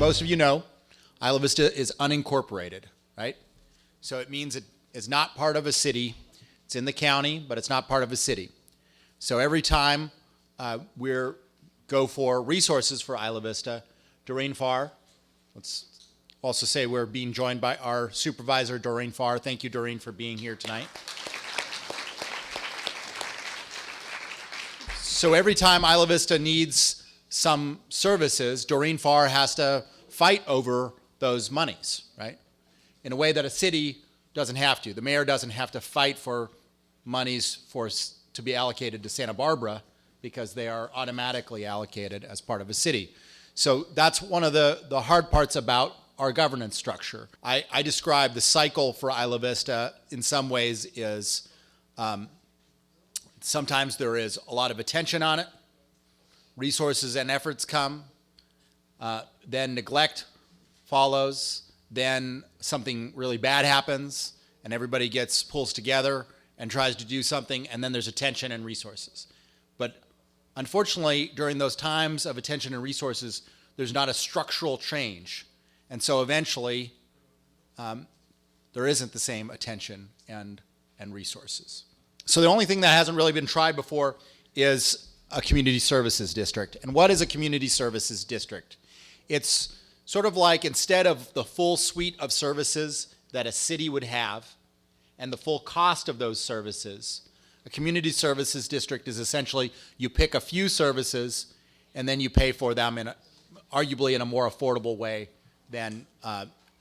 most of you know, Isla Vista is unincorporated, right? So it means it is not part of a city. It's in the county, but it's not part of a city. So every time we go for resources for Isla Vista, Doreen Farr, let's also say we're being joined by our supervisor, Doreen Farr. Thank you, Doreen, for being here tonight. So every time Isla Vista needs some services, Doreen Farr has to fight over those monies, right? In a way that a city doesn't have to. The mayor doesn't have to fight for monies to be allocated to Santa Barbara because they are automatically allocated as part of a city. So that's one of the hard parts about our governance structure. I describe the cycle for Isla Vista in some ways is sometimes there is a lot of attention on it, resources and efforts come, then neglect follows, then something really bad happens and everybody pulls together and tries to do something, and then there's attention and resources. But unfortunately, during those times of attention and resources, there's not a structural change. And so eventually, there isn't the same attention and resources. So the only thing that hasn't really been tried before is a community services district. And what is a community services district? It's sort of like, instead of the full suite of services that a city would have and the full cost of those services, a community services district is essentially you pick a few services and then you pay for them arguably in a more affordable way than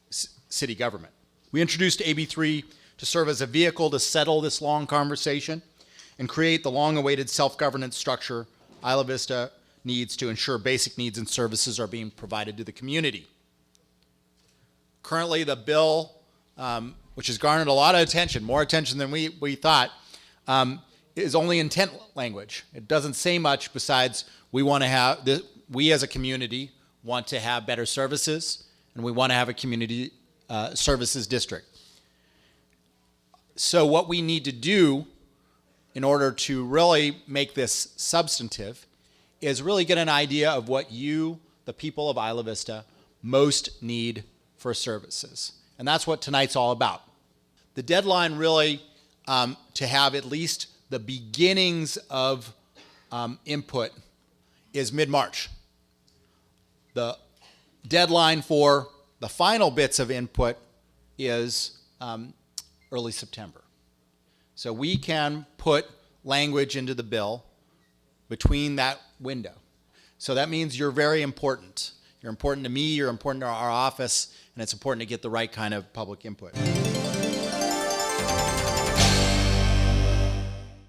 city government. We introduced AB3 to serve as a vehicle to settle this long conversation and create the long-awaited self-governance structure Isla Vista needs to ensure basic needs and services are being provided to the community. Currently, the bill, which has garnered a lot of attention, more attention than we thought, is only intent language. It doesn't say much besides we as a community want to have better services, and we want to have a community services district. So what we need to do in order to really make this substantive is really get an idea of what you, the people of Isla Vista, most need for services. And that's what tonight's all about. The deadline really to have at least the beginnings of input is mid-March. The deadline for the final bits of input is early September. So we can put language into the bill between that window. So that means you're very important. You're important to me, you're important to our office, and it's important to get the right kind of public input.